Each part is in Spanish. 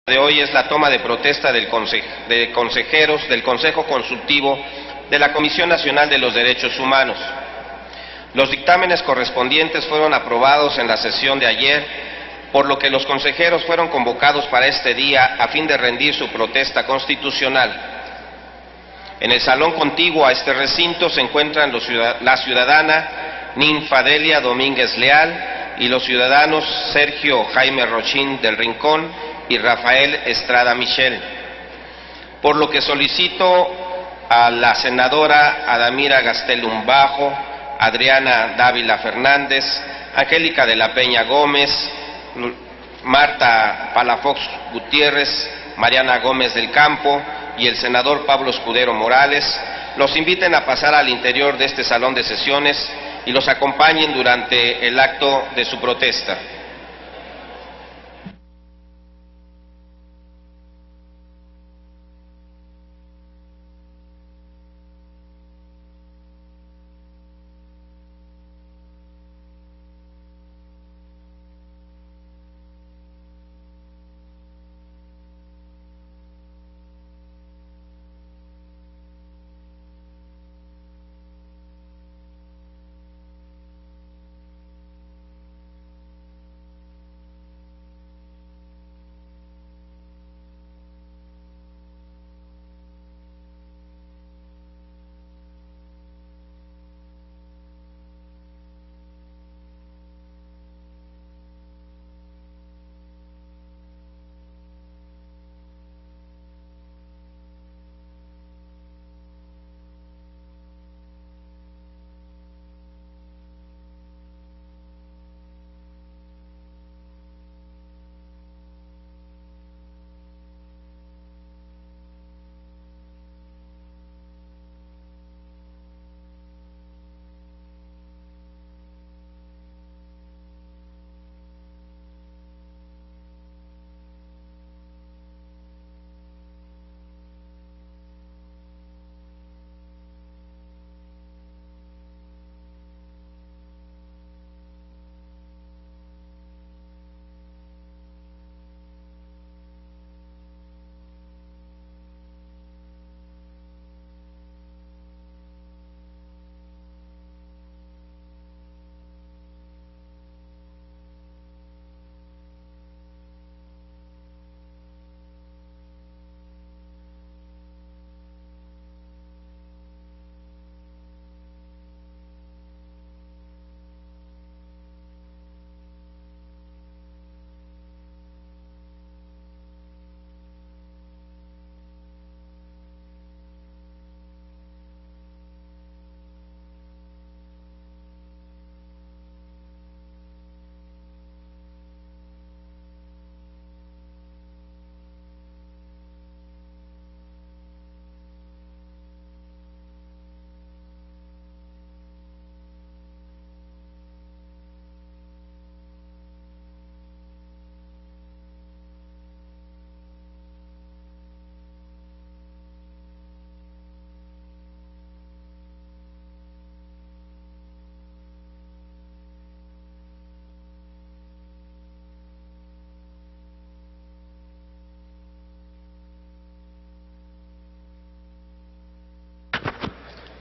de hoy es la toma de protesta de consejeros del Consejo Consultivo de la Comisión Nacional de los Derechos Humanos. Los dictámenes correspondientes fueron aprobados en la sesión de ayer, por lo que los consejeros fueron convocados para este día a fin de rendir su protesta constitucional. En el salón contiguo a este recinto se encuentran la ciudadana Ninfadelia Domínguez Leal y los ciudadanos Sergio Jaime Rochín del Rincón y Rafael Estrada Michel, por lo que solicito a la senadora Adamira Gastelum Bajo, Adriana Dávila Fernández, Angélica de la Peña Gómez, Marta Palafox Gutiérrez, Mariana Gómez del Campo y el senador Pablo Escudero Morales, los inviten a pasar al interior de este salón de sesiones y los acompañen durante el acto de su protesta.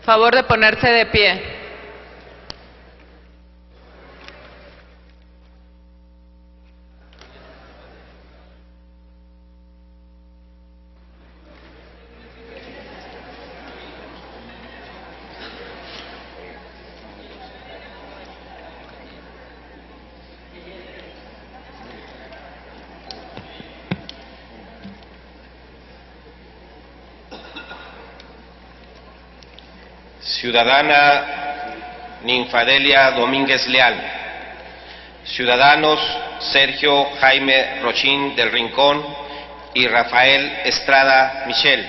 Favor de ponerse de pie. Ciudadana Ninfadelia Domínguez Leal, ciudadanos Sergio Jaime Rochín del Rincón y Rafael Estrada Michel,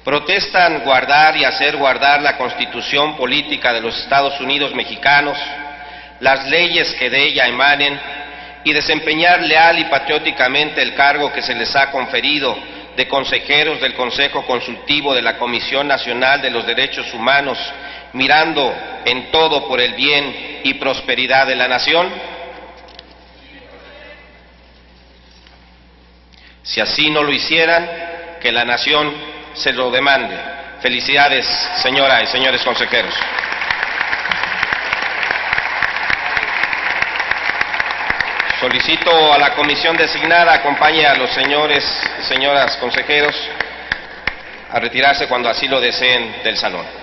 protestan guardar y hacer guardar la Constitución Política de los Estados Unidos Mexicanos, las leyes que de ella emanen y desempeñar leal y patrióticamente el cargo que se les ha conferido de consejeros del Consejo Consultivo de la Comisión Nacional de los Derechos Humanos, mirando en todo por el bien y prosperidad de la nación? Si así no lo hicieran, que la nación se lo demande. Felicidades, señora y señores consejeros. Solicito a la comisión designada acompañe a los señores y señoras consejeros a retirarse cuando así lo deseen del salón.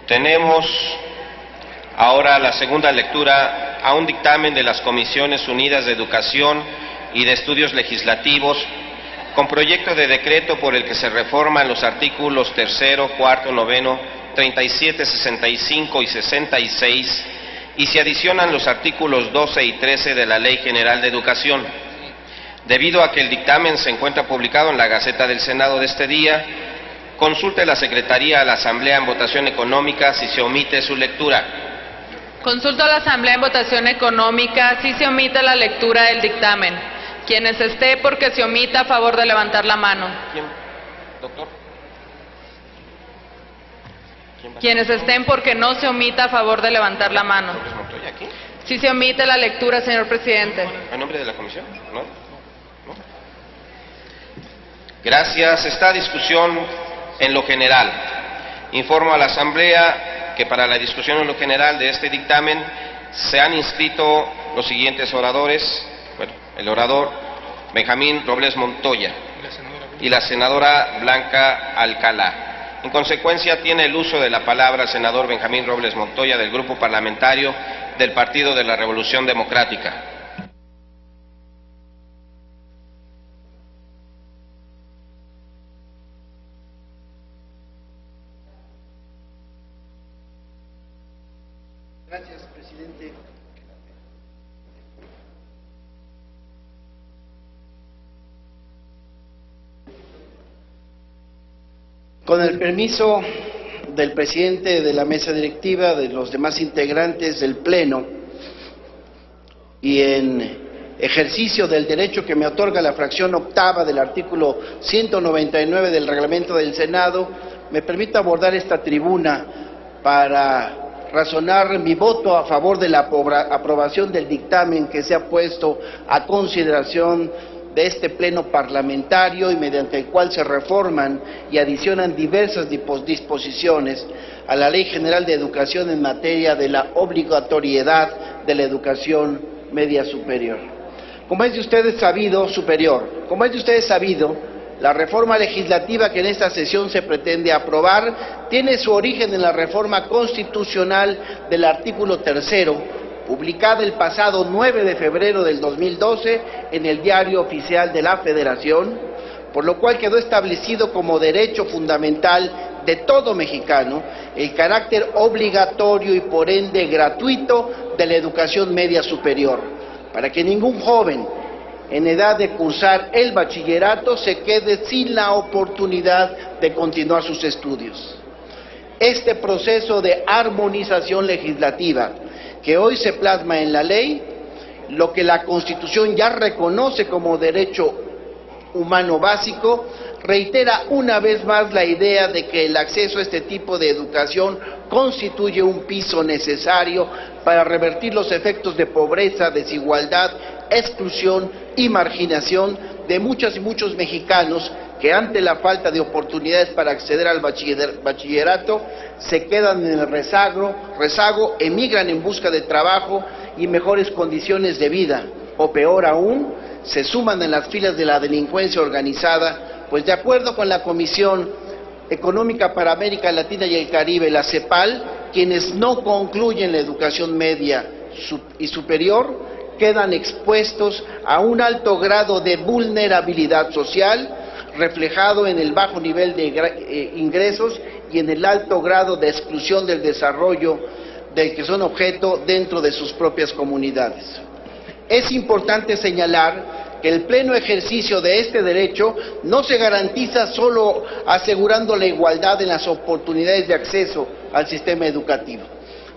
Tenemos ahora la segunda lectura a un dictamen de las Comisiones Unidas de Educación y de Estudios Legislativos con proyecto de decreto por el que se reforman los artículos 3º, 4º, 9º, 37, 65 y 66 y se adicionan los artículos 12 y 13 de la Ley General de Educación. Debido a que el dictamen se encuentra publicado en la Gaceta del Senado de este día, consulte la Secretaría a la Asamblea en votación económica si se omite su lectura. Consulto a la Asamblea en votación económica si se omite la lectura del dictamen. Quienes esté porque se omita, a favor de levantar la mano. ¿Quién? ¿Doctor? Quienes estén porque no se omita, a favor de levantar la mano. ¿López Montoya aquí? Si se omite la lectura, señor presidente. ¿En nombre de la comisión? ¿No? ¿No? Gracias. Esta discusión en lo general. Informo a la Asamblea que para la discusión en lo general de este dictamen se han inscrito los siguientes oradores. Bueno, el orador Benjamín Robles Montoya y la senadora Blanca Alcalá. En consecuencia, tiene el uso de la palabra el senador Benjamín Robles Montoya del Grupo Parlamentario del Partido de la Revolución Democrática. Gracias, presidente. Con el permiso del presidente de la mesa directiva, de los demás integrantes del Pleno, y en ejercicio del derecho que me otorga la fracción octava del artículo 199 del reglamento del Senado, me permito abordar esta tribuna para razonar mi voto a favor de la aprobación del dictamen que se ha puesto a consideración de este pleno parlamentario y mediante el cual se reforman y adicionan diversas disposiciones a la Ley General de Educación en materia de la obligatoriedad de la educación media superior. Como es de ustedes sabido, la reforma legislativa que en esta sesión se pretende aprobar tiene su origen en la reforma constitucional del artículo 3º, publicada el pasado 9 de febrero del 2012 en el Diario Oficial de la Federación, por lo cual quedó establecido como derecho fundamental de todo mexicano el carácter obligatorio y por ende gratuito de la educación media superior, para que ningún joven en edad de cursar el bachillerato se quede sin la oportunidad de continuar sus estudios. Este proceso de armonización legislativa que hoy se plasma en la ley, lo que la Constitución ya reconoce como derecho humano básico, reitera una vez más la idea de que el acceso a este tipo de educación constituye un piso necesario para revertir los efectos de pobreza, desigualdad, exclusión y marginación de muchas y muchos mexicanos que ante la falta de oportunidades para acceder al bachillerato se quedan en el rezago, emigran en busca de trabajo y mejores condiciones de vida, o peor aún, se suman en las filas de la delincuencia organizada, pues de acuerdo con la Comisión Económica para América Latina y el Caribe, la CEPAL, quienes no concluyen la educación media y superior quedan expuestos a un alto grado de vulnerabilidad social, reflejado en el bajo nivel de ingresos y en el alto grado de exclusión del desarrollo del que son objeto dentro de sus propias comunidades. Es importante señalar que el pleno ejercicio de este derecho no se garantiza solo asegurando la igualdad en las oportunidades de acceso al sistema educativo.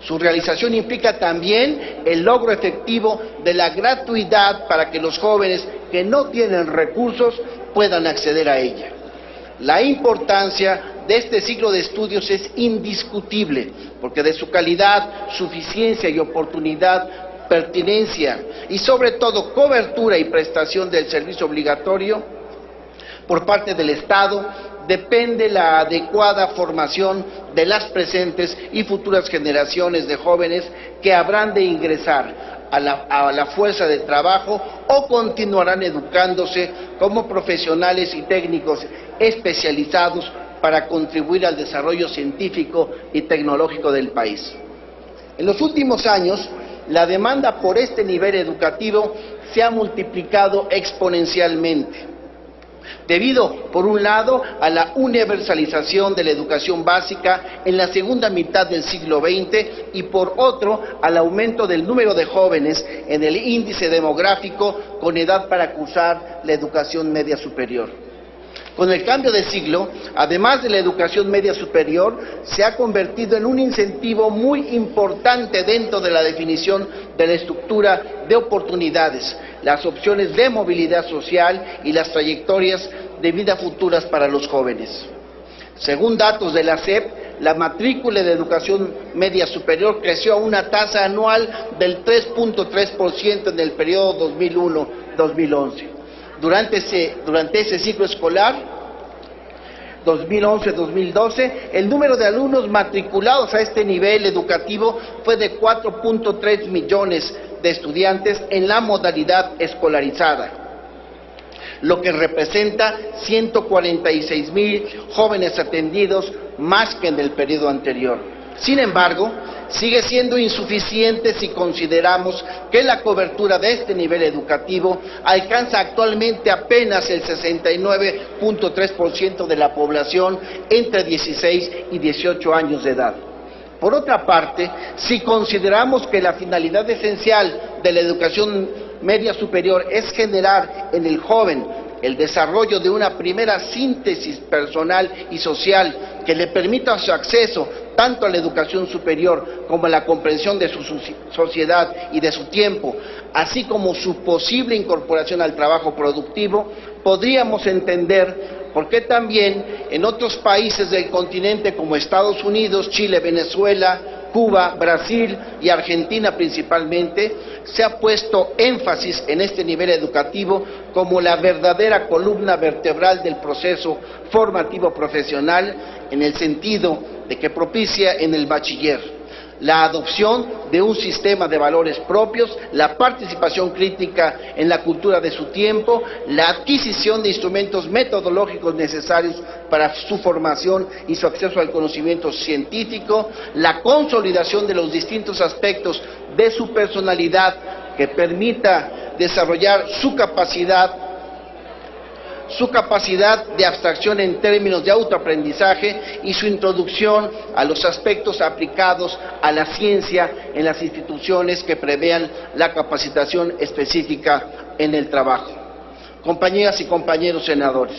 Su realización implica también el logro efectivo de la gratuidad para que los jóvenes que no tienen recursos puedan acceder a ella. La importancia de este ciclo de estudios es indiscutible, porque de su calidad, suficiencia y oportunidad, pertinencia y sobre todo cobertura y prestación del servicio obligatorio por parte del Estado depende la adecuada formación de las presentes y futuras generaciones de jóvenes que habrán de ingresar a la fuerza de trabajo o continuarán educándose como profesionales y técnicos especializados para contribuir al desarrollo científico y tecnológico del país. En los últimos años, la demanda por este nivel educativo se ha multiplicado exponencialmente, debido, por un lado, a la universalización de la educación básica en la segunda mitad del siglo XX y, por otro, al aumento del número de jóvenes en el índice demográfico con edad para cursar la educación media superior. Con el cambio de siglo, además de la educación media superior, se ha convertido en un incentivo muy importante dentro de la definición de la estructura de oportunidades, las opciones de movilidad social y las trayectorias de vida futuras para los jóvenes. Según datos de la SEP, la matrícula de educación media superior creció a una tasa anual del 3.3% en el periodo 2001-2011. Durante ese ciclo escolar, 2011-2012, el número de alumnos matriculados a este nivel educativo fue de 4.3 millones de estudiantes en la modalidad escolarizada, lo que representa 146,000 jóvenes atendidos más que en el periodo anterior. Sin embargo, sigue siendo insuficiente si consideramos que la cobertura de este nivel educativo alcanza actualmente apenas el 69.3% de la población entre 16 y 18 años de edad. Por otra parte, si consideramos que la finalidad esencial de la educación media superior es generar en el joven el desarrollo de una primera síntesis personal y social que le permita su acceso tanto a la educación superior como a la comprensión de su sociedad y de su tiempo, así como su posible incorporación al trabajo productivo, podríamos entender por qué también en otros países del continente como Estados Unidos, Chile, Venezuela, Cuba, Brasil y Argentina principalmente, se ha puesto énfasis en este nivel educativo como la verdadera columna vertebral del proceso formativo profesional, en el sentido de que propicia en el bachiller la adopción de un sistema de valores propios, la participación crítica en la cultura de su tiempo, la adquisición de instrumentos metodológicos necesarios para su formación y su acceso al conocimiento científico, la consolidación de los distintos aspectos de su personalidad que permita desarrollar su capacidad de abstracción en términos de autoaprendizaje y su introducción a los aspectos aplicados a la ciencia en las instituciones que prevean la capacitación específica en el trabajo. Compañeras y compañeros senadores,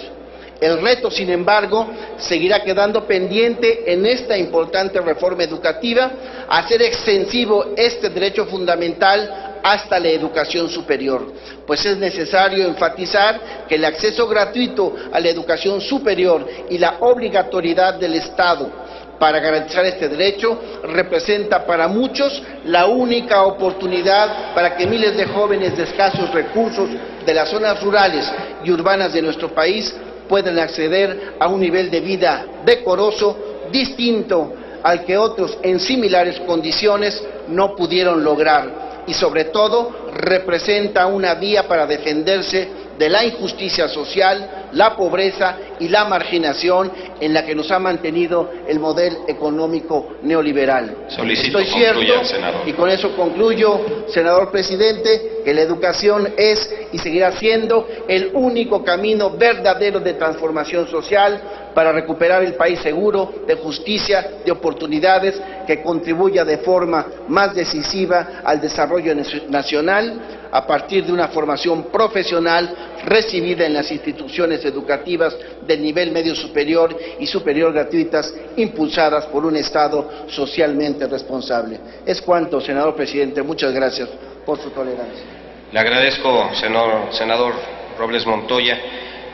el reto, sin embargo, seguirá quedando pendiente en esta importante reforma educativa, hacer extensivo este derecho fundamental hasta la educación superior, pues es necesario enfatizar que el acceso gratuito a la educación superior y la obligatoriedad del Estado para garantizar este derecho representa para muchos la única oportunidad para que miles de jóvenes de escasos recursos de las zonas rurales y urbanas de nuestro país puedan acceder a un nivel de vida decoroso distinto al que otros en similares condiciones no pudieron lograr, y sobre todo representa una vía para defenderse de la injusticia social, la pobreza y la marginación en la que nos ha mantenido el modelo económico neoliberal. Solicito Estoy cierto, concluya, senador. y con eso concluyo, senador presidente, que la educación es y seguirá siendo el único camino verdadero de transformación social para recuperar el país seguro, de justicia, de oportunidades, que contribuya de forma más decisiva al desarrollo nacional a partir de una formación profesional recibida en las instituciones educativas del nivel medio superior y superior gratuitas, impulsadas por un Estado socialmente responsable. Es cuanto, senador presidente. Muchas gracias por su tolerancia. Le agradezco, senador Robles Montoya.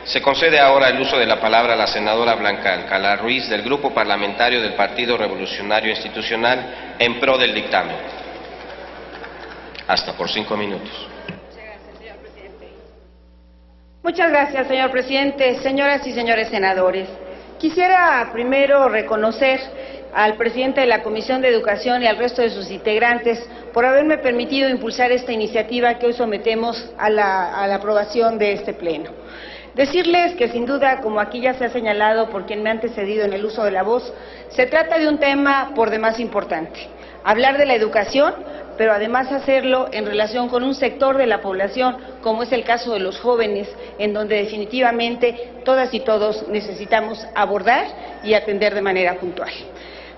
Se concede ahora el uso de la palabra a la senadora Blanca Alcalá Ruiz, del Grupo Parlamentario del Partido Revolucionario Institucional, en pro del dictamen. Hasta por 5 minutos. Muchas gracias, señor presidente. Señoras y señores senadores, quisiera primero reconocer al presidente de la Comisión de Educación y al resto de sus integrantes por haberme permitido impulsar esta iniciativa que hoy sometemos a la aprobación de este Pleno. Decirles que sin duda, como aquí ya se ha señalado por quien me ha antecedido en el uso de la voz, se trata de un tema por demás importante. Hablar de la educación, pero además hacerlo en relación con un sector de la población, como es el caso de los jóvenes, en donde definitivamente todas y todos necesitamos abordar y atender de manera puntual.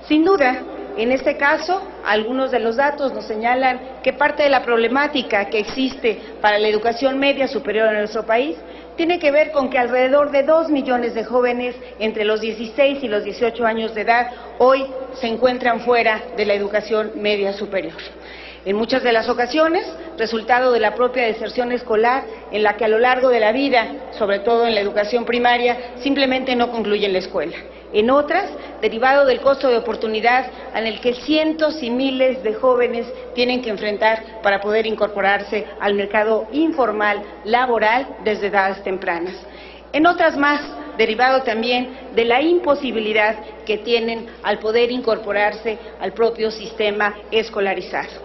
Sin duda, en este caso, algunos de los datos nos señalan que parte de la problemática que existe para la educación media superior en nuestro país tiene que ver con que alrededor de 2 millones de jóvenes entre los 16 y los 18 años de edad hoy se encuentran fuera de la educación media superior. En muchas de las ocasiones, resultado de la propia deserción escolar, en la que a lo largo de la vida, sobre todo en la educación primaria, simplemente no concluyen la escuela. En otras, derivado del costo de oportunidad en el que cientos y miles de jóvenes tienen que enfrentar para poder incorporarse al mercado informal laboral desde edades tempranas. En otras más, derivado también de la imposibilidad que tienen al poder incorporarse al propio sistema escolarizado.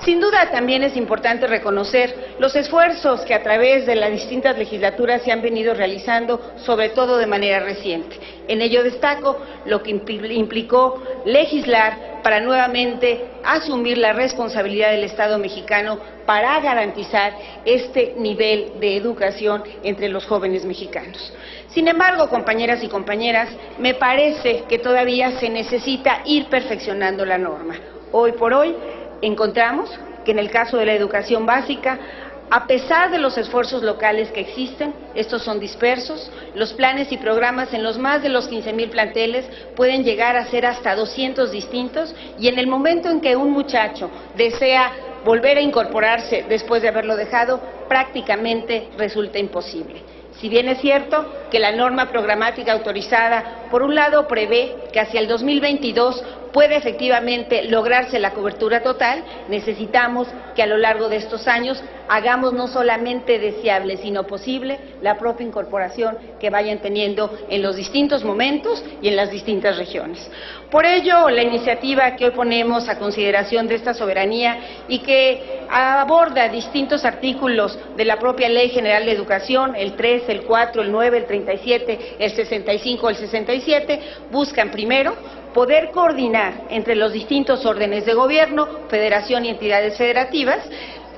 Sin duda también es importante reconocer los esfuerzos que a través de las distintas legislaturas se han venido realizando, sobre todo de manera reciente. En ello destaco lo que implicó legislar para nuevamente asumir la responsabilidad del Estado mexicano para garantizar este nivel de educación entre los jóvenes mexicanos. Sin embargo, compañeras y compañeras, me parece que todavía se necesita ir perfeccionando la norma. Hoy por hoy, encontramos que en el caso de la educación básica, a pesar de los esfuerzos locales que existen, estos son dispersos, los planes y programas en los más de los 15,000 planteles pueden llegar a ser hasta 200 distintos, y en el momento en que un muchacho desea volver a incorporarse después de haberlo dejado, prácticamente resulta imposible. Si bien es cierto que la norma programática autorizada, por un lado, prevé que hacia el 2022 puede efectivamente lograrse la cobertura total, necesitamos que a lo largo de estos años hagamos no solamente deseable, sino posible la propia incorporación que vayan teniendo en los distintos momentos y en las distintas regiones. Por ello, la iniciativa que hoy ponemos a consideración de esta soberanía y que aborda distintos artículos de la propia Ley General de Educación, el 3, el 4, el 9, el 37, el 65, el 67, buscan primero poder coordinar entre los distintos órdenes de gobierno, federación y entidades federativas,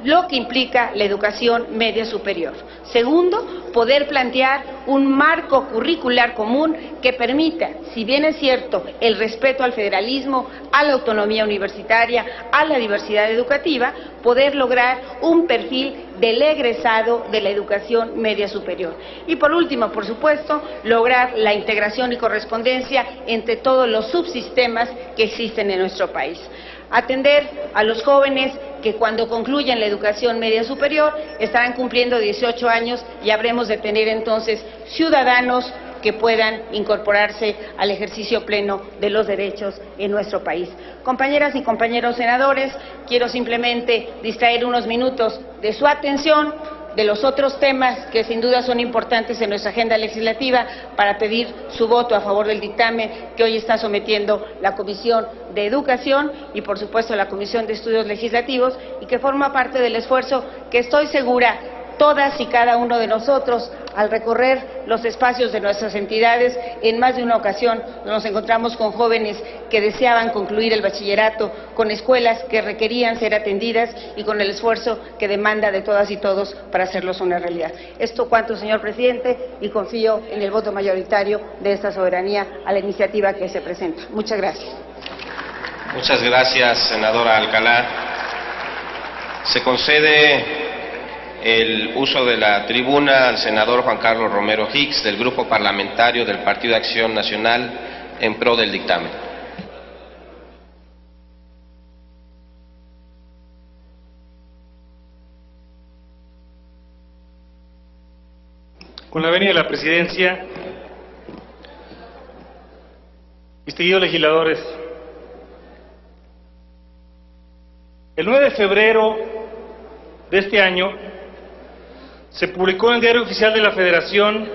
lo que implica la educación media superior. Segundo, poder plantear un marco curricular común que permita, si bien es cierto, el respeto al federalismo, a la autonomía universitaria, a la diversidad educativa, poder lograr un perfil del egresado de la educación media superior. Y por último, por supuesto, lograr la integración y correspondencia entre todos los subsistemas que existen en nuestro país. Atender a los jóvenes que cuando concluyan la educación media superior estarán cumpliendo 18 años y habremos de tener entonces ciudadanos que puedan incorporarse al ejercicio pleno de los derechos en nuestro país. Compañeras y compañeros senadores, quiero simplemente distraer unos minutos de su atención de los otros temas que sin duda son importantes en nuestra agenda legislativa para pedir su voto a favor del dictamen que hoy está sometiendo la Comisión de Educación y por supuesto la Comisión de Estudios Legislativos y que forma parte del esfuerzo que estoy segura todas y cada uno de nosotros, al recorrer los espacios de nuestras entidades, en más de una ocasión nos encontramos con jóvenes que deseaban concluir el bachillerato, con escuelas que requerían ser atendidas y con el esfuerzo que demanda de todas y todos para hacerlos una realidad. Esto cuanto, señor presidente, y confío en el voto mayoritario de esta soberanía a la iniciativa que se presenta. Muchas gracias. Muchas gracias, senadora Alcalá. Se concede el uso de la tribuna al senador Juan Carlos Romero Hicks, del Grupo Parlamentario del Partido de Acción Nacional, en pro del dictamen. Con la venia de la Presidencia, distinguidos legisladores, el 9 de febrero de este año se publicó en el Diario Oficial de la Federación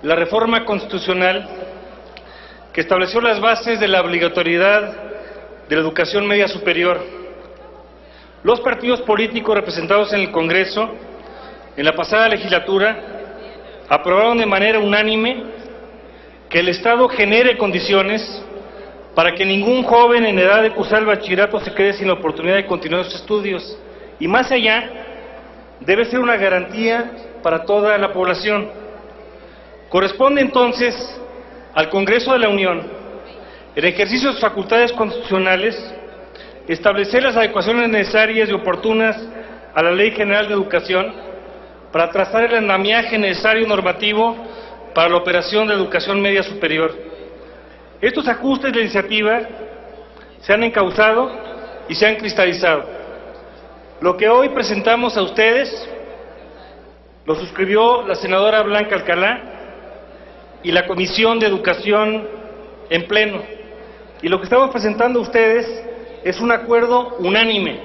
la reforma constitucional que estableció las bases de la obligatoriedad de la educación media superior. Los partidos políticos representados en el Congreso en la pasada legislatura aprobaron de manera unánime que el Estado genere condiciones para que ningún joven en edad de cursar el bachillerato se quede sin la oportunidad de continuar sus estudios. Y más allá, debe ser una garantía para toda la población. Corresponde entonces al Congreso de la Unión, en ejercicio de sus facultades constitucionales, establecer las adecuaciones necesarias y oportunas a la Ley General de Educación para trazar el andamiaje necesario normativo para la operación de educación media superior. Estos ajustes de la iniciativa se han encauzado y se han cristalizado. Lo que hoy presentamos a ustedes lo suscribió la senadora Blanca Alcalá y la Comisión de Educación en pleno. Y lo que estamos presentando a ustedes es un acuerdo unánime.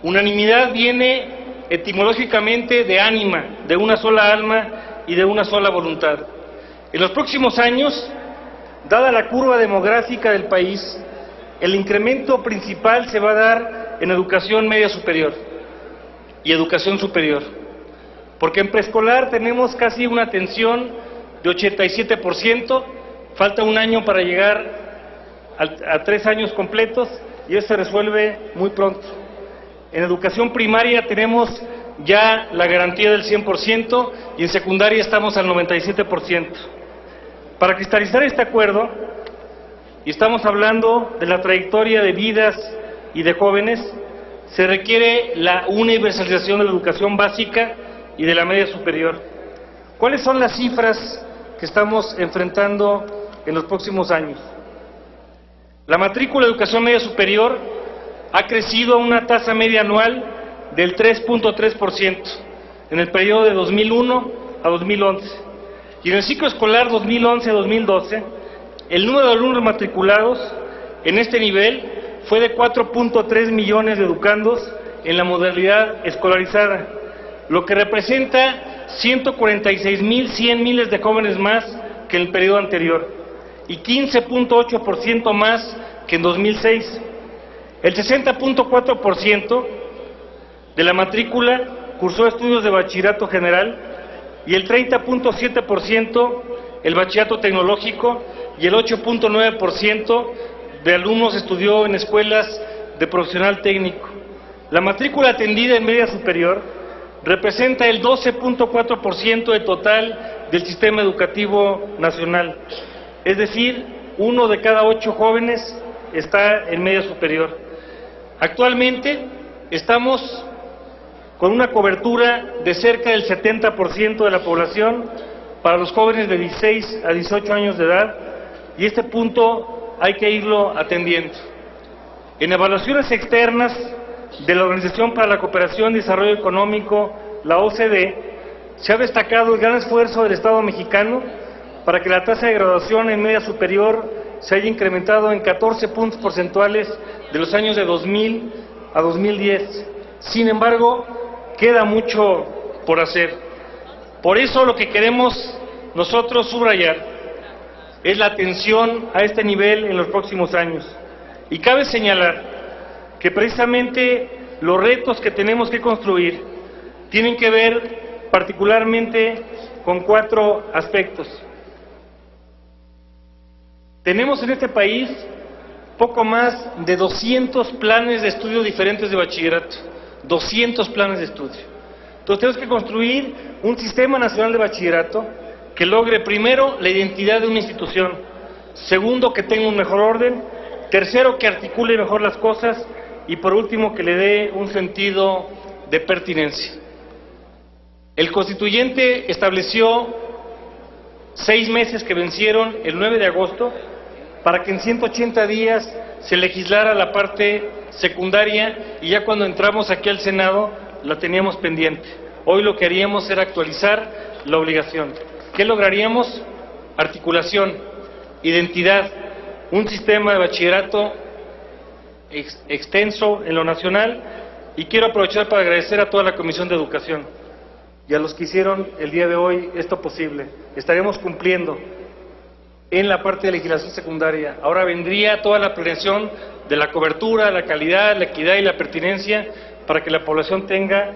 Unanimidad viene etimológicamente de ánima, de una sola alma y de una sola voluntad. En los próximos años, dada la curva demográfica del país, el incremento principal se va a dar en educación media superior y educación superior, porque en preescolar tenemos casi una atención de 87%, falta un año para llegar a 3 años completos y eso se resuelve muy pronto. En educación primaria tenemos ya la garantía del 100% y en secundaria estamos al 97%. Para cristalizar este acuerdo, y estamos hablando de la trayectoria de vidas y de jóvenes, se requiere la universalización de la educación básica y de la media superior. ¿Cuáles son las cifras que estamos enfrentando en los próximos años? La matrícula de educación media superior ha crecido a una tasa media anual del 3.3% en el periodo de 2001 a 2011. Y en el ciclo escolar 2011-2012, el número de alumnos matriculados en este nivel fue de 4.3 millones de educandos en la modalidad escolarizada, lo que representa 146.100 miles de jóvenes más que en el periodo anterior y 15.8% más que en 2006. El 60.4% de la matrícula cursó estudios de bachillerato general y el 30.7% el bachillerato tecnológico y el 8.9% de alumnos estudió en escuelas de profesional técnico. La matrícula atendida en media superior representa el 12.4% del total del sistema educativo nacional, es decir, 1 de cada 8 jóvenes está en media superior. Actualmente estamos con una cobertura de cerca del 70% de la población para los jóvenes de 16 a 18 años de edad y este punto hay que irlo atendiendo. En evaluaciones externas de la Organización para la Cooperación y Desarrollo Económico, la OCDE, se ha destacado el gran esfuerzo del Estado mexicano para que la tasa de graduación en media superior se haya incrementado en 14 puntos porcentuales de los años de 2000 a 2010. Sin embargo, queda mucho por hacer. Por eso lo que queremos nosotros subrayar es la atención a este nivel en los próximos años. Y cabe señalar que precisamente los retos que tenemos que construir tienen que ver particularmente con 4 aspectos. Tenemos en este país poco más de 200 planes de estudio diferentes de bachillerato, 200 planes de estudio. Entonces tenemos que construir un sistema nacional de bachillerato que logre, primero, la identidad de una institución, segundo, que tenga un mejor orden, tercero, que articule mejor las cosas y por último, que le dé un sentido de pertinencia. El constituyente estableció 6 meses que vencieron el 9 de agosto para que en 180 días se legislara la parte secundaria y ya cuando entramos aquí al Senado la teníamos pendiente. Hoy lo que haríamos era actualizar la obligación. ¿Qué lograríamos? Articulación, identidad, un sistema de bachillerato extenso en lo nacional, y quiero aprovechar para agradecer a toda la Comisión de Educación y a los que hicieron el día de hoy esto posible. Estaremos cumpliendo en la parte de legislación secundaria. Ahora vendría toda la planeación de la cobertura, la calidad, la equidad y la pertinencia para que la población tenga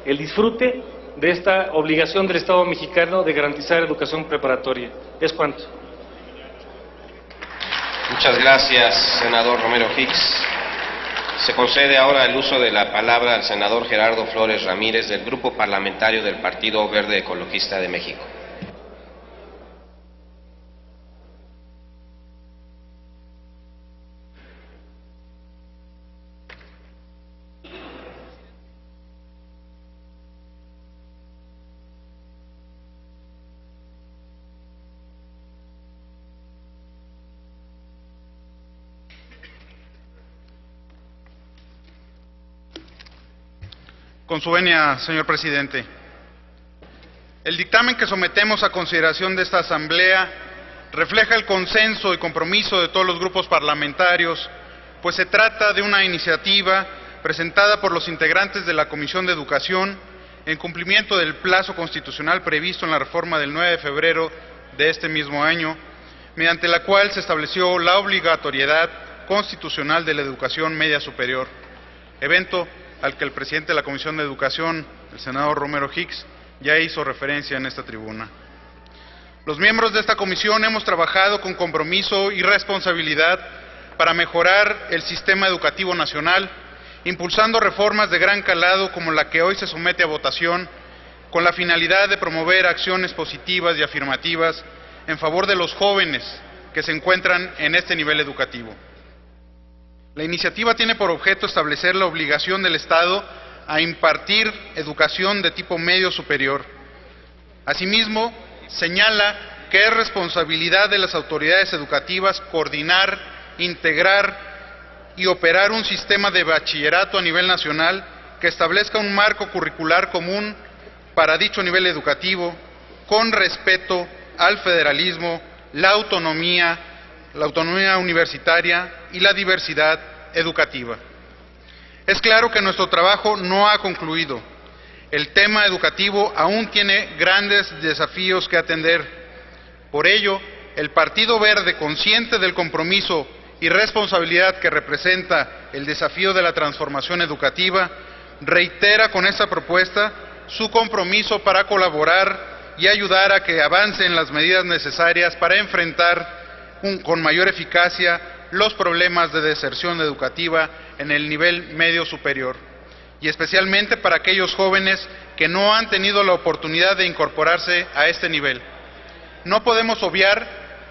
el disfrute de esta obligación del Estado mexicano de garantizar educación preparatoria. Es cuanto. Muchas gracias, senador Romero Hicks. Se concede ahora el uso de la palabra al senador Gerardo Flores Ramírez, del Grupo Parlamentario del Partido Verde Ecologista de México. Con su venia, señor presidente. El dictamen que sometemos a consideración de esta Asamblea refleja el consenso y compromiso de todos los grupos parlamentarios, pues se trata de una iniciativa presentada por los integrantes de la Comisión de Educación en cumplimiento del plazo constitucional previsto en la reforma del 9 de febrero de este mismo año, mediante la cual se estableció la obligatoriedad constitucional de la educación media superior, evento al que el presidente de la Comisión de Educación, el senador Romero Hicks, ya hizo referencia en esta tribuna. Los miembros de esta comisión hemos trabajado con compromiso y responsabilidad para mejorar el sistema educativo nacional, impulsando reformas de gran calado como la que hoy se somete a votación, con la finalidad de promover acciones positivas y afirmativas en favor de los jóvenes que se encuentran en este nivel educativo. La iniciativa tiene por objeto establecer la obligación del Estado a impartir educación de tipo medio superior. Asimismo, señala que es responsabilidad de las autoridades educativas coordinar, integrar y operar un sistema de bachillerato a nivel nacional que establezca un marco curricular común para dicho nivel educativo, con respeto al federalismo, la autonomía universitaria y la diversidad educativa. Es claro que nuestro trabajo no ha concluido. El tema educativo aún tiene grandes desafíos que atender. Por ello, el Partido Verde, consciente del compromiso y responsabilidad que representa el desafío de la transformación educativa, reitera con esta propuesta su compromiso para colaborar y ayudar a que avancen las medidas necesarias para enfrentar con mayor eficacia los problemas de deserción educativa en el nivel medio superior, y especialmente para aquellos jóvenes que no han tenido la oportunidad de incorporarse a este nivel. No podemos obviar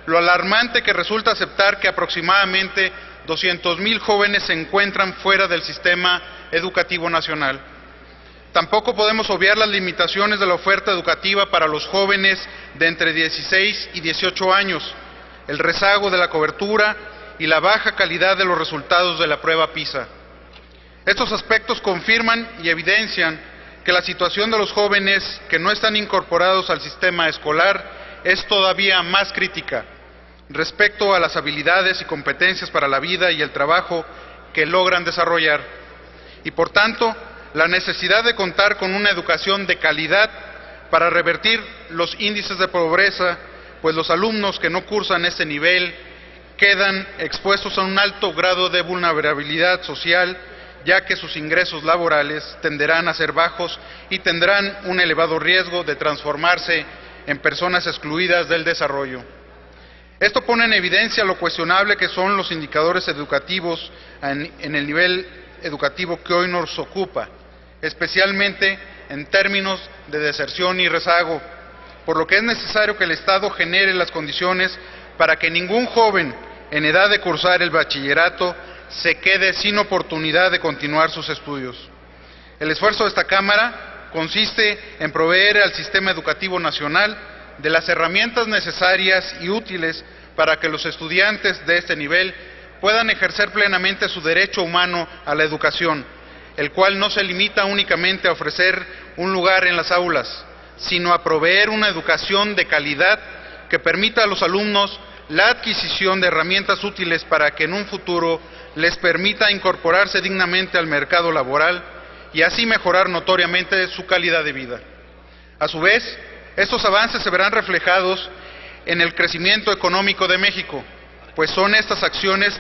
lo alarmante que resulta aceptar que aproximadamente 200,000 jóvenes se encuentran fuera del sistema educativo nacional. Tampoco podemos obviar las limitaciones de la oferta educativa para los jóvenes de entre 16 y 18 años, el rezago de la cobertura y la baja calidad de los resultados de la prueba PISA. Estos aspectos confirman y evidencian que la situación de los jóvenes que no están incorporados al sistema escolar es todavía más crítica respecto a las habilidades y competencias para la vida y el trabajo que logran desarrollar. Y por tanto, la necesidad de contar con una educación de calidad para revertir los índices de pobreza, pues los alumnos que no cursan este nivel quedan expuestos a un alto grado de vulnerabilidad social, ya que sus ingresos laborales tenderán a ser bajos y tendrán un elevado riesgo de transformarse en personas excluidas del desarrollo. Esto pone en evidencia lo cuestionable que son los indicadores educativos en el nivel educativo que hoy nos ocupa, especialmente en términos de deserción y rezago, por lo que es necesario que el Estado genere las condiciones para que ningún joven en edad de cursar el bachillerato se quede sin oportunidad de continuar sus estudios. El esfuerzo de esta Cámara consiste en proveer al sistema educativo nacional de las herramientas necesarias y útiles para que los estudiantes de este nivel puedan ejercer plenamente su derecho humano a la educación, el cual no se limita únicamente a ofrecer un lugar en las aulas, sino a proveer una educación de calidad que permita a los alumnos la adquisición de herramientas útiles para que en un futuro les permita incorporarse dignamente al mercado laboral y así mejorar notoriamente su calidad de vida. A su vez, estos avances se verán reflejados en el crecimiento económico de México, pues con estas acciones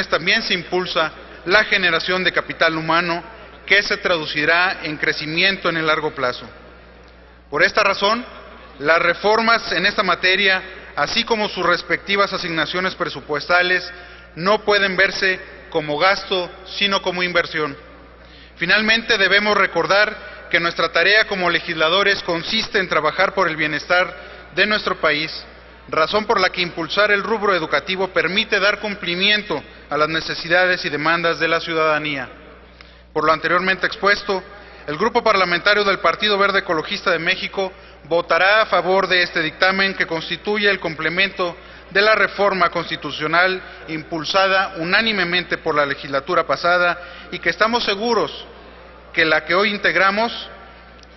también se impulsa la generación de capital humano que se traducirá en crecimiento en el largo plazo. Por esta razón, las reformas en esta materia, así como sus respectivas asignaciones presupuestales, no pueden verse como gasto, sino como inversión. Finalmente, debemos recordar que nuestra tarea como legisladores consiste en trabajar por el bienestar de nuestro país, razón por la que impulsar el rubro educativo permite dar cumplimiento a las necesidades y demandas de la ciudadanía. Por lo anteriormente expuesto, el Grupo Parlamentario del Partido Verde Ecologista de México votará a favor de este dictamen que constituye el complemento de la reforma constitucional impulsada unánimemente por la legislatura pasada y que estamos seguros que la que hoy integramos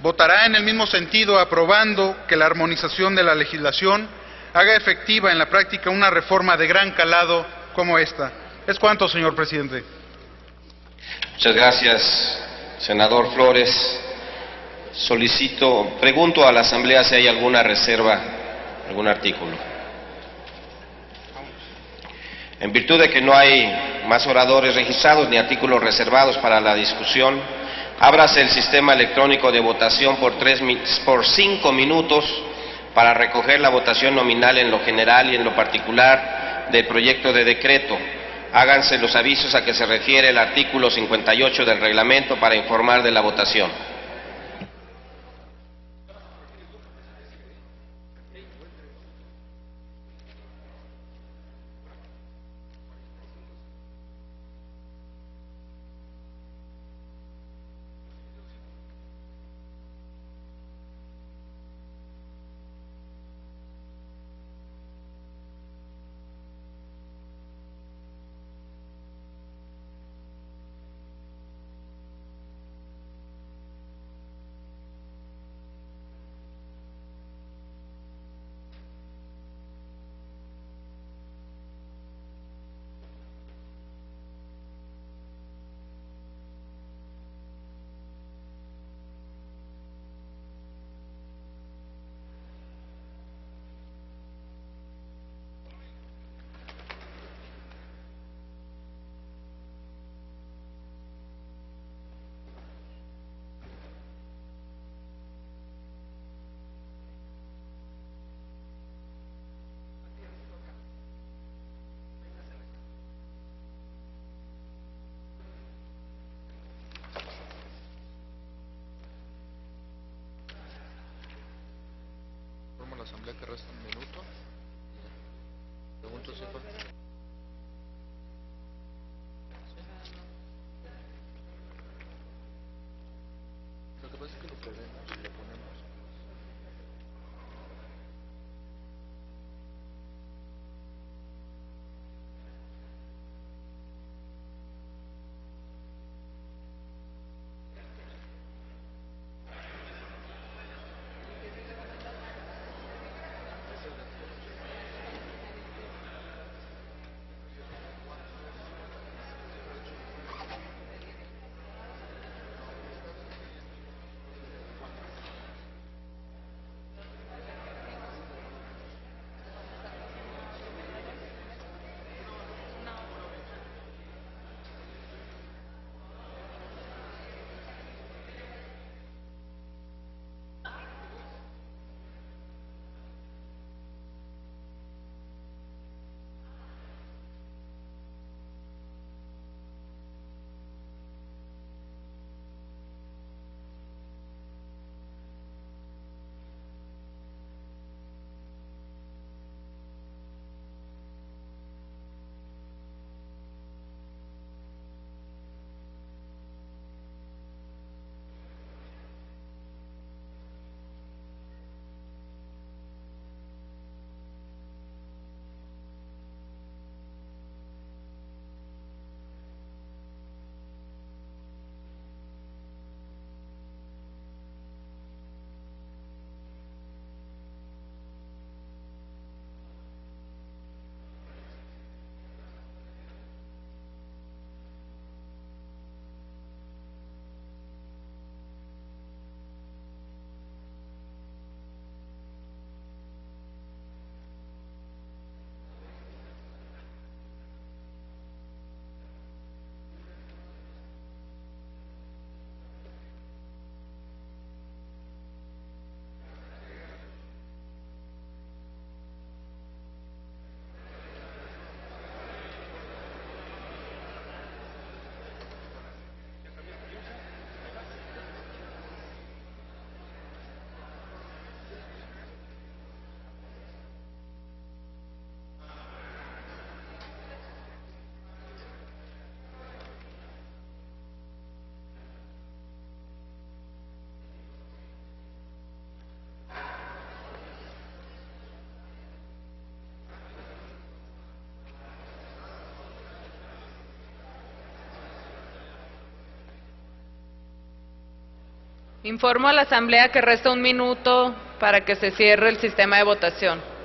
votará en el mismo sentido, aprobando que la armonización de la legislación haga efectiva en la práctica una reforma de gran calado como esta. Es cuanto, señor presidente. Muchas gracias, senador Flores. Pregunto a la Asamblea si hay alguna reserva, algún artículo. En virtud de que no hay más oradores registrados ni artículos reservados para la discusión, ábrase el sistema electrónico de votación por 5 minutos para recoger la votación nominal en lo general y en lo particular del proyecto de decreto. Háganse los avisos a que se refiere el artículo 58 del reglamento para informar de la votación. Informo a la Asamblea que resta 1 minuto para que se cierre el sistema de votación.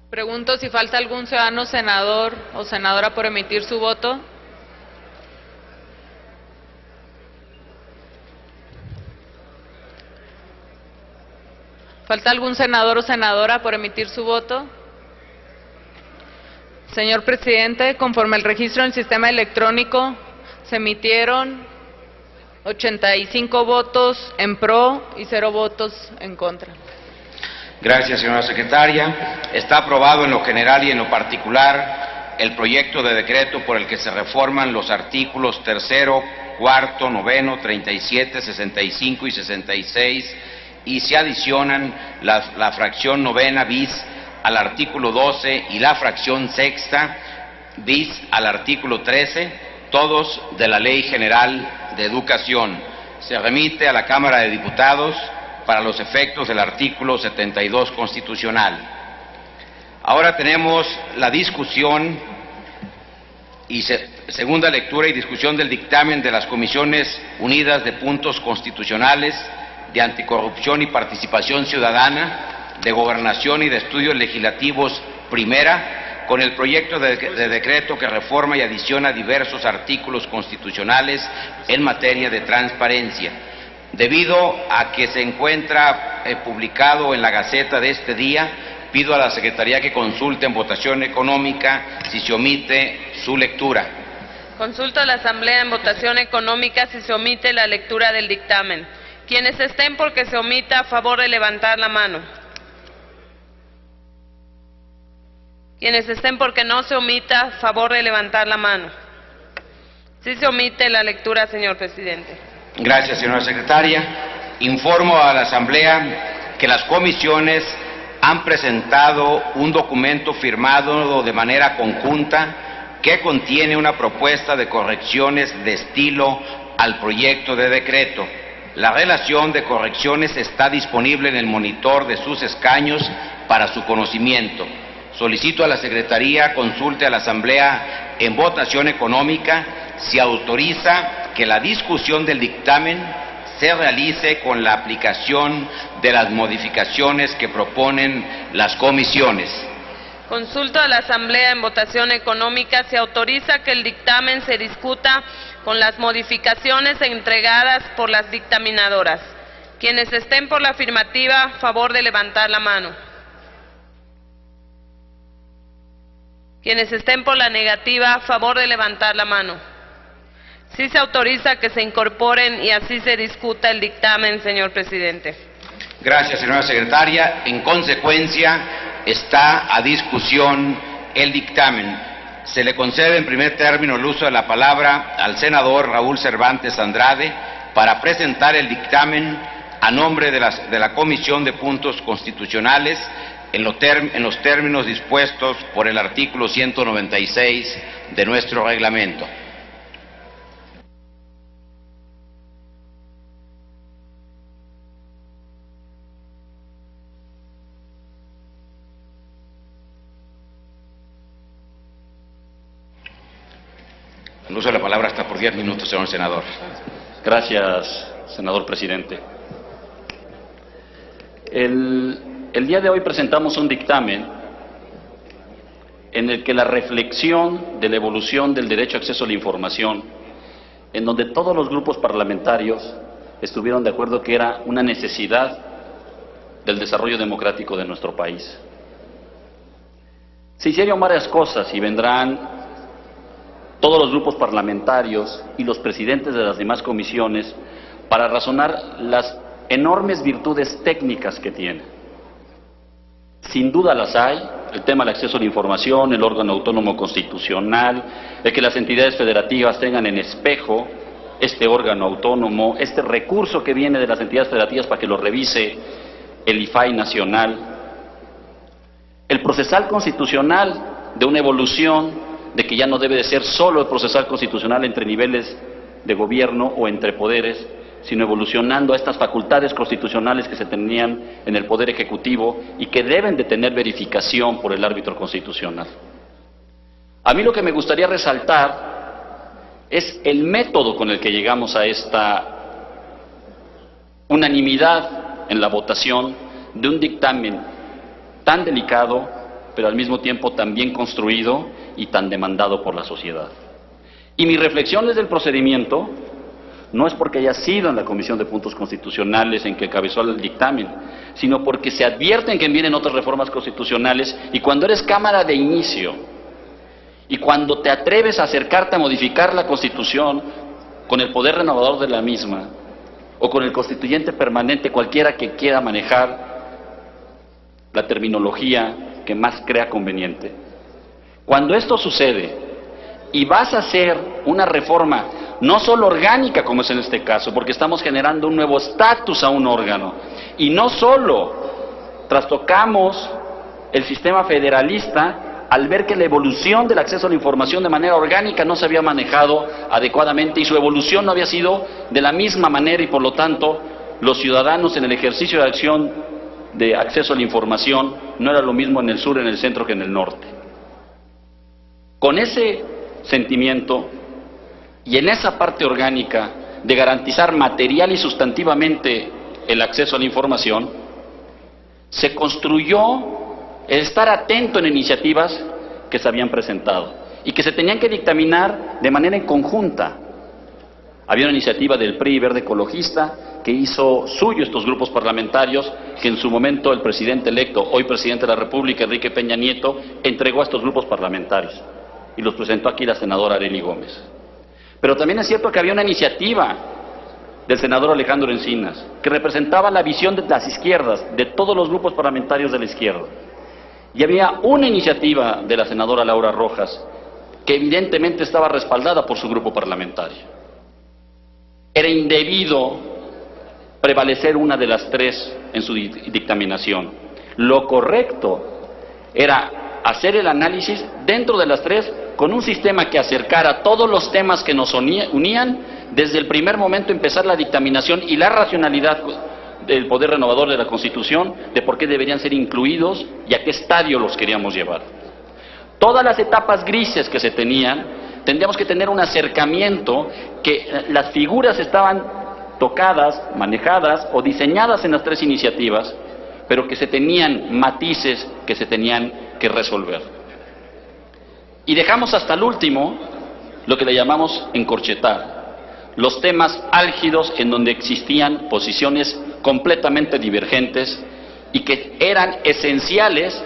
Pregunto si falta algún ciudadano senador o senadora por emitir su voto. ¿Falta algún senador o senadora por emitir su voto? Señor presidente, conforme al registro en el sistema electrónico, se emitieron 85 votos en pro y 0 votos en contra. Gracias, señora secretaria. Está aprobado en lo general y en lo particular el proyecto de decreto por el que se reforman los artículos 3º, 4º, 9º, 37, 65 y 66 y se adicionan la fracción 9ª bis al artículo 12 y la fracción 6ª bis al artículo 13, todos de la Ley General de Educación. Se remite a la Cámara de Diputados para los efectos del artículo 72 constitucional. Ahora tenemos la discusión y segunda lectura y discusión del dictamen de las Comisiones Unidas de Puntos Constitucionales, de Anticorrupción y Participación Ciudadana, de Gobernación y de Estudios Legislativos primera, con el proyecto de decreto que reforma y adiciona diversos artículos constitucionales en materia de transparencia. Debido a que se encuentra publicado en la Gaceta de este día, pido a la Secretaría que consulte en votación económica si se omite su lectura. Consulto a la Asamblea en votación económica si se omite la lectura del dictamen. Quienes estén por que se omita, a favor de levantar la mano. Quienes estén por que no se omita, a favor de levantar la mano. Sí se omite la lectura, señor presidente. Gracias, señora secretaria. Informo a la Asamblea que las comisiones han presentado un documento firmado de manera conjunta que contiene una propuesta de correcciones de estilo al proyecto de decreto. La relación de correcciones está disponible en el monitor de sus escaños para su conocimiento. Solicito a la Secretaría consulte a la Asamblea en votación económica si autoriza que la discusión del dictamen se realice con la aplicación de las modificaciones que proponen las comisiones. Consulto a la Asamblea en votación económica si autoriza que el dictamen se discuta con las modificaciones entregadas por las dictaminadoras. Quienes estén por la afirmativa, a favor de levantar la mano. Quienes estén por la negativa, a favor de levantar la mano. Sí se autoriza que se incorporen y así se discuta el dictamen, señor presidente. Gracias, señora secretaria. En consecuencia, está a discusión el dictamen. Se le concede en primer término el uso de la palabra al senador Raúl Cervantes Andrade para presentar el dictamen a nombre de la Comisión de Puntos Constitucionales en los términos dispuestos por el artículo 196 de nuestro reglamento. El uso de la palabra hasta por 10 minutos, señor senador. Gracias, senador presidente. El día de hoy presentamos un dictamen en el que la reflexión de la evolución del derecho a acceso a la información, en donde todos los grupos parlamentarios estuvieron de acuerdo que era una necesidad del desarrollo democrático de nuestro país. Se hicieron varias cosas y vendrán todos los grupos parlamentarios y los presidentes de las demás comisiones para razonar las enormes virtudes técnicas que tiene. Sin duda las hay, el tema del acceso a la información, el órgano autónomo constitucional, el que las entidades federativas tengan en espejo este órgano autónomo, este recurso que viene de las entidades federativas para que lo revise el IFAI nacional, el procesal constitucional de una evolución de que ya no debe de ser solo el procesal constitucional entre niveles de gobierno o entre poderes, sino evolucionando a estas facultades constitucionales que se tenían en el Poder Ejecutivo y que deben de tener verificación por el árbitro constitucional. A mí lo que me gustaría resaltar es el método con el que llegamos a esta unanimidad en la votación de un dictamen tan delicado, pero al mismo tiempo tan bien construido y tan demandado por la sociedad. Y mis reflexiones del procedimiento no es porque haya sido en la Comisión de Puntos Constitucionales en que encabezó el dictamen, sino porque se advierten que vienen otras reformas constitucionales y cuando eres Cámara de inicio y cuando te atreves a acercarte a modificar la Constitución con el poder renovador de la misma o con el constituyente permanente, cualquiera que quiera manejar la terminología que más crea conveniente. Cuando esto sucede y vas a hacer una reforma no solo orgánica como es en este caso, porque estamos generando un nuevo estatus a un órgano, y no solo trastocamos el sistema federalista al ver que la evolución del acceso a la información de manera orgánica no se había manejado adecuadamente y su evolución no había sido de la misma manera y por lo tanto los ciudadanos en el ejercicio de acción de acceso a la información no era lo mismo en el sur, en el centro que en el norte. Con ese sentimiento y en esa parte orgánica de garantizar material y sustantivamente el acceso a la información, se construyó el estar atento en iniciativas que se habían presentado y que se tenían que dictaminar de manera en conjunta. Había una iniciativa del PRI Verde Ecologista que hizo suyo estos grupos parlamentarios, que en su momento el presidente electo, hoy presidente de la República, Enrique Peña Nieto, entregó a estos grupos parlamentarios y los presentó aquí la senadora Arely Gómez. Pero también es cierto que había una iniciativa del senador Alejandro Encinas, que representaba la visión de las izquierdas, de todos los grupos parlamentarios de la izquierda. Y había una iniciativa de la senadora Laura Rojas, que evidentemente estaba respaldada por su grupo parlamentario. Era indebido prevalecer una de las tres en su dictaminación. Lo correcto era hacer el análisis dentro de las tres con un sistema que acercara todos los temas que nos unían, desde el primer momento empezar la dictaminación y la racionalidad del poder renovador de la Constitución, de por qué deberían ser incluidos y a qué estadio los queríamos llevar. Todas las etapas grises que se tenían, tendríamos que tener un acercamiento que las figuras estaban tocadas, manejadas o diseñadas en las tres iniciativas, pero que se tenían matices que se tenían que resolver. Y dejamos hasta el último lo que le llamamos encorchetar, los temas álgidos en donde existían posiciones completamente divergentes y que eran esenciales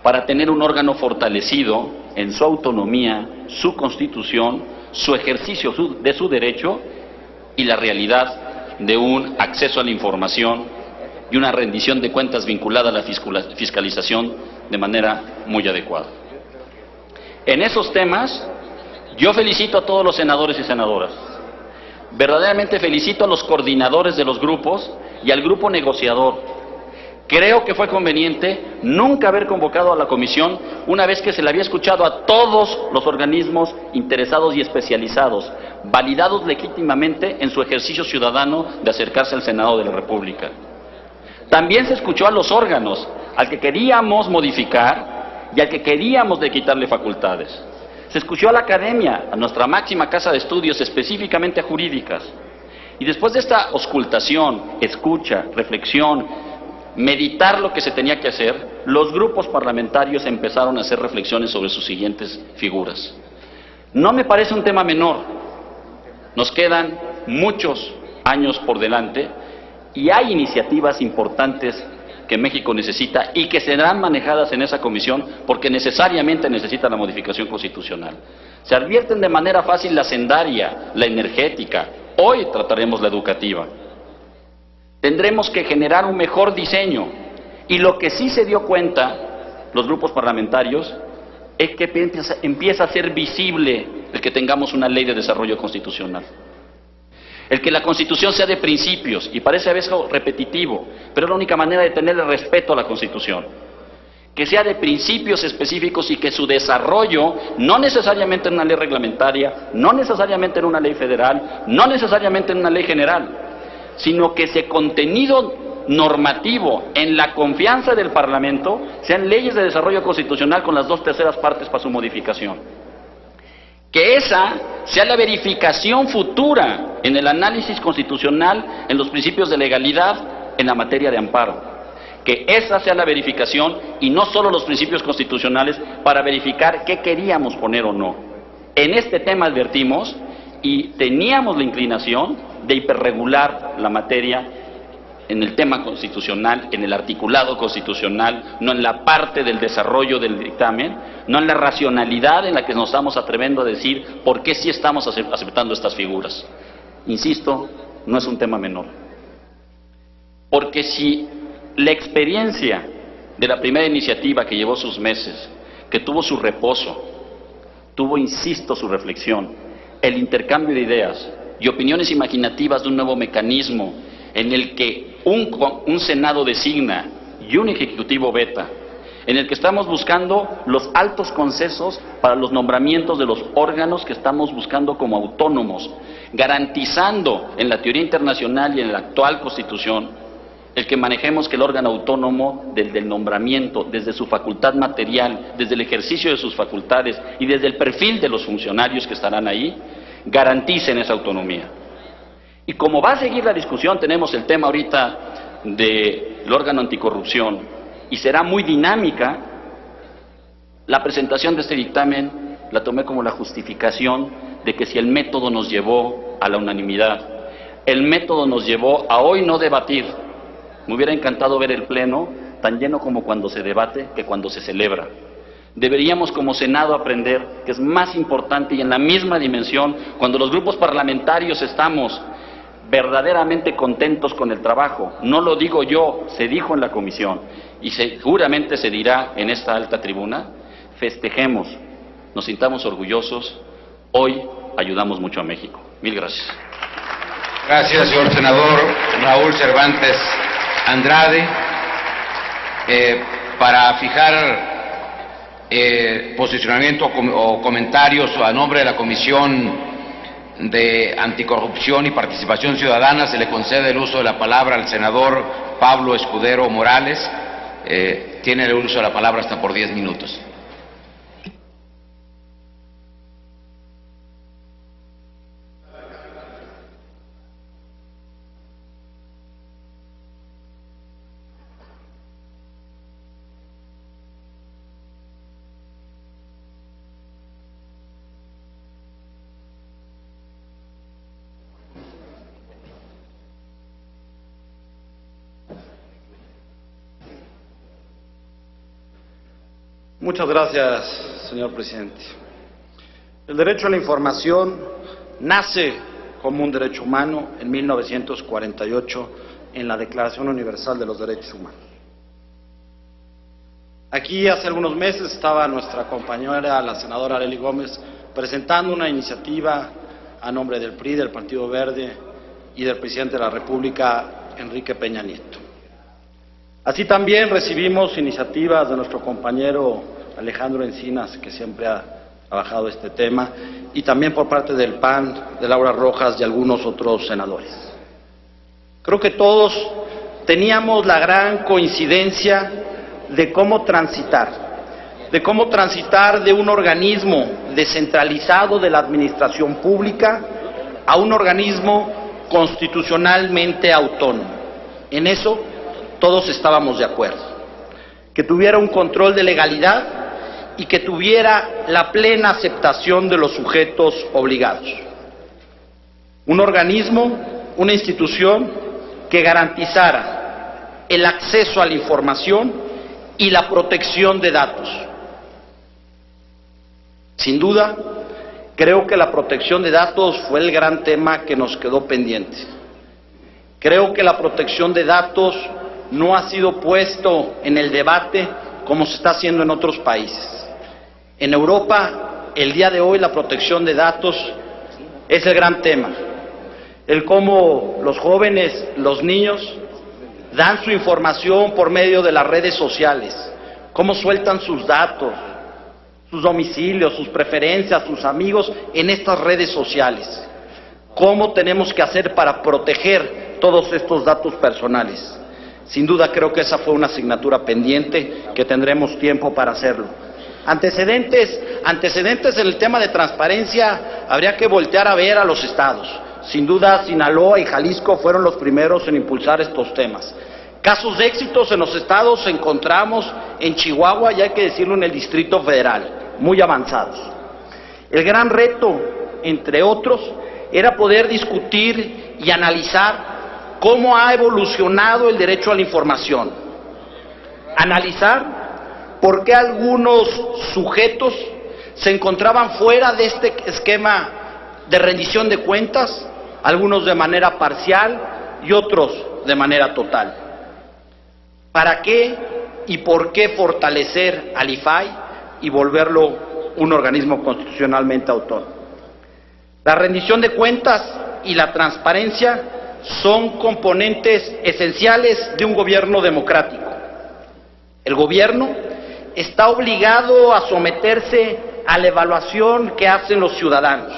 para tener un órgano fortalecido en su autonomía, su constitución, su ejercicio de su derecho y la realidad de un acceso a la información y una rendición de cuentas vinculada a la fiscalización de manera muy adecuada. En esos temas, yo felicito a todos los senadores y senadoras. Verdaderamente felicito a los coordinadores de los grupos y al grupo negociador. Creo que fue conveniente nunca haber convocado a la comisión una vez que se le había escuchado a todos los organismos interesados y especializados, validados legítimamente en su ejercicio ciudadano de acercarse al Senado de la República. También se escuchó a los órganos, al que queríamos modificar y al que queríamos de quitarle facultades. Se escuchó a la academia, a nuestra máxima casa de estudios, específicamente a jurídicas. Y después de esta auscultación, escucha, reflexión, meditar lo que se tenía que hacer, los grupos parlamentarios empezaron a hacer reflexiones sobre sus siguientes figuras. No me parece un tema menor. Nos quedan muchos años por delante y hay iniciativas importantes que México necesita y que serán manejadas en esa comisión porque necesariamente necesita la modificación constitucional. Se advierten de manera fácil la sendaria, la energética, hoy trataremos la educativa. Tendremos que generar un mejor diseño y lo que sí se dio cuenta los grupos parlamentarios es que empieza a ser visible el que tengamos una ley de desarrollo constitucional. El que la Constitución sea de principios, y parece a veces repetitivo, pero es la única manera de tenerle respeto a la Constitución. Que sea de principios específicos y que su desarrollo, no necesariamente en una ley reglamentaria, no necesariamente en una ley federal, no necesariamente en una ley general, sino que ese contenido normativo en la confianza del Parlamento sean leyes de desarrollo constitucional con las 2/3 partes para su modificación. Que esa sea la verificación futura en el análisis constitucional en los principios de legalidad en la materia de amparo. Que esa sea la verificación y no solo los principios constitucionales para verificar qué queríamos poner o no. En este tema advertimos y teníamos la inclinación de hiperregular la materia en el tema constitucional, en el articulado constitucional, no en la parte del desarrollo del dictamen, no en la racionalidad en la que nos estamos atreviendo a decir por qué sí estamos aceptando estas figuras. Insisto, no es un tema menor. Porque si la experiencia de la primera iniciativa que llevó sus meses, que tuvo su reposo, tuvo, insisto, su reflexión, el intercambio de ideas y opiniones imaginativas de un nuevo mecanismo en el que un Senado designa y un Ejecutivo veta, en el que estamos buscando los altos consensos para los nombramientos de los órganos que estamos buscando como autónomos, garantizando en la teoría internacional y en la actual Constitución el que manejemos que el órgano autónomo desde el nombramiento, desde su facultad material, desde el ejercicio de sus facultades y desde el perfil de los funcionarios que estarán ahí, garanticen esa autonomía. Y como va a seguir la discusión, tenemos el tema ahorita del órgano anticorrupción y será muy dinámica, la presentación de este dictamen la tomé como la justificación de que si el método nos llevó a la unanimidad, el método nos llevó a hoy no debatir. Me hubiera encantado ver el pleno tan lleno como cuando se debate que cuando se celebra. Deberíamos como Senado aprender que es más importante y en la misma dimensión cuando los grupos parlamentarios estamos verdaderamente contentos con el trabajo. No lo digo yo, se dijo en la comisión y seguramente se dirá en esta alta tribuna. Festejemos, nos sintamos orgullosos, hoy ayudamos mucho a México. Mil gracias. Gracias, señor senador Raúl Cervantes Andrade. Para fijar posicionamiento o comentarios a nombre de la Comisión de Anticorrupción y Participación Ciudadana, se le concede el uso de la palabra al senador Pablo Escudero Morales. Tiene el uso de la palabra hasta por 10 minutos. Muchas gracias, señor presidente. El derecho a la información nace como un derecho humano en 1948 en la Declaración Universal de los Derechos Humanos. Aquí hace algunos meses estaba nuestra compañera, la senadora Arely Gómez, presentando una iniciativa a nombre del PRI, del Partido Verde y del presidente de la República, Enrique Peña Nieto. Así también recibimos iniciativas de nuestro compañero Alejandro Encinas, que siempre ha trabajado este tema, y también por parte del PAN, de Laura Rojas y algunos otros senadores. Creo que todos teníamos la gran coincidencia de cómo transitar de un organismo descentralizado de la administración pública a un organismo constitucionalmente autónomo. En eso todos estábamos de acuerdo, que tuviera un control de legalidad y que tuviera la plena aceptación de los sujetos obligados. Un organismo, una institución que garantizara el acceso a la información y la protección de datos. Sin duda, creo que la protección de datos fue el gran tema que nos quedó pendiente. Creo que la protección de datos no ha sido puesto en el debate como se está haciendo en otros países. En Europa, el día de hoy, la protección de datos es el gran tema. El cómo los jóvenes, los niños, dan su información por medio de las redes sociales, cómo sueltan sus datos, sus domicilios, sus preferencias, sus amigos en estas redes sociales. ¿Cómo tenemos que hacer para proteger todos estos datos personales? Sin duda creo que esa fue una asignatura pendiente que tendremos tiempo para hacerlo. Antecedentes en el tema de transparencia, habría que voltear a ver a los estados. Sin duda, Sinaloa y Jalisco fueron los primeros en impulsar estos temas. Casos de éxitos en los estados encontramos en Chihuahua y hay que decirlo en el Distrito Federal, muy avanzados. El gran reto, entre otros, era poder discutir y analizar cómo ha evolucionado el derecho a la información. Analizar por qué algunos sujetos se encontraban fuera de este esquema de rendición de cuentas, algunos de manera parcial y otros de manera total. ¿Para qué y por qué fortalecer al IFAI y volverlo un organismo constitucionalmente autónomo? La rendición de cuentas y la transparencia son componentes esenciales de un gobierno democrático. El gobierno está obligado a someterse a la evaluación que hacen los ciudadanos.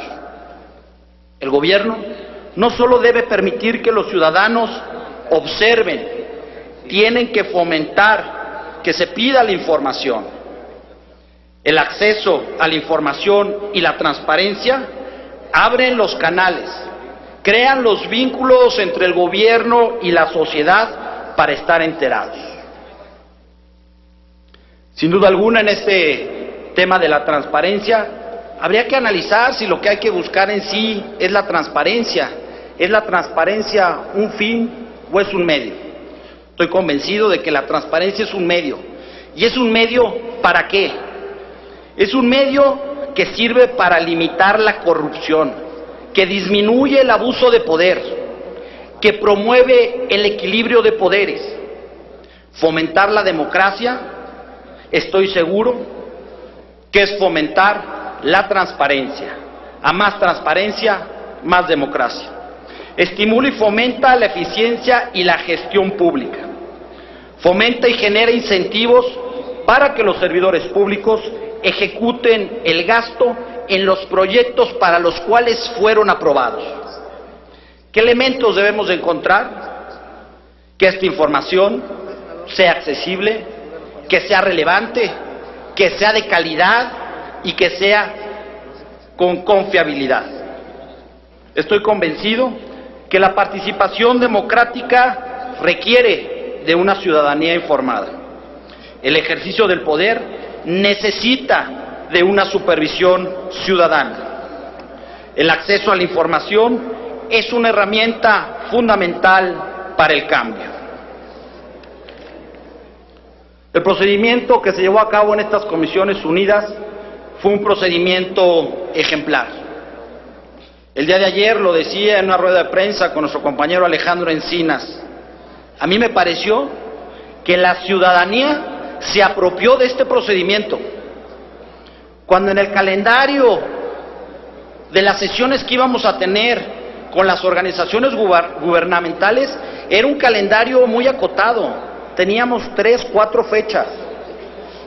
El gobierno no solo debe permitir que los ciudadanos observen, tienen que fomentar que se pida la información. El acceso a la información y la transparencia abren los canales, crean los vínculos entre el gobierno y la sociedad para estar enterados. Sin duda alguna, en este tema de la transparencia, habría que analizar si lo que hay que buscar en sí es la transparencia. ¿Es la transparencia un fin o es un medio? Estoy convencido de que la transparencia es un medio. ¿Y es un medio para qué? Es un medio que sirve para limitar la corrupción, que disminuye el abuso de poder, que promueve el equilibrio de poderes. Fomentar la democracia, estoy seguro que es fomentar la transparencia. A más transparencia, más democracia. Estimula y fomenta la eficiencia y la gestión pública. Fomenta y genera incentivos para que los servidores públicos ejecuten el gasto en los proyectos para los cuales fueron aprobados. ¿Qué elementos debemos de encontrar? Que esta información sea accesible, que sea relevante, que sea de calidad y que sea con confiabilidad. Estoy convencido que la participación democrática requiere de una ciudadanía informada. El ejercicio del poder necesita de una supervisión ciudadana. El acceso a la información es una herramienta fundamental para el cambio. El procedimiento que se llevó a cabo en estas comisiones unidas fue un procedimiento ejemplar. El día de ayer lo decía en una rueda de prensa con nuestro compañero Alejandro Encinas. A mí me pareció que la ciudadanía se apropió de este procedimiento. Cuando en el calendario de las sesiones que íbamos a tener con las organizaciones gubernamentales era un calendario muy acotado. Teníamos 3, 4 fechas.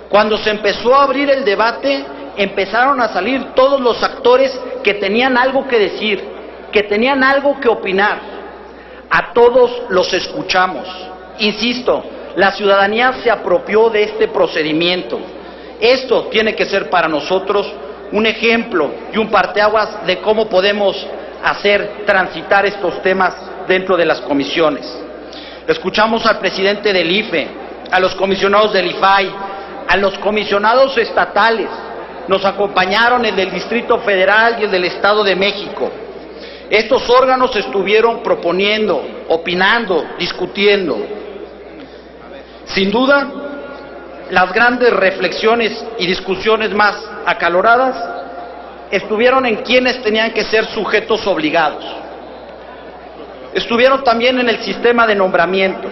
Cuando se empezó a abrir el debate, empezaron a salir todos los actores que tenían algo que decir, que tenían algo que opinar. A todos los escuchamos. Insisto, la ciudadanía se apropió de este procedimiento. Esto tiene que ser para nosotros un ejemplo y un parteaguas de cómo podemos hacer transitar estos temas dentro de las comisiones. Escuchamos al presidente del IFE, a los comisionados del IFAI, a los comisionados estatales. Nos acompañaron el del Distrito Federal y el del Estado de México. Estos órganos estuvieron proponiendo, opinando, discutiendo. Sin duda, las grandes reflexiones y discusiones más acaloradas estuvieron en quienes tenían que ser sujetos obligados. Estuvieron también en el sistema de nombramientos,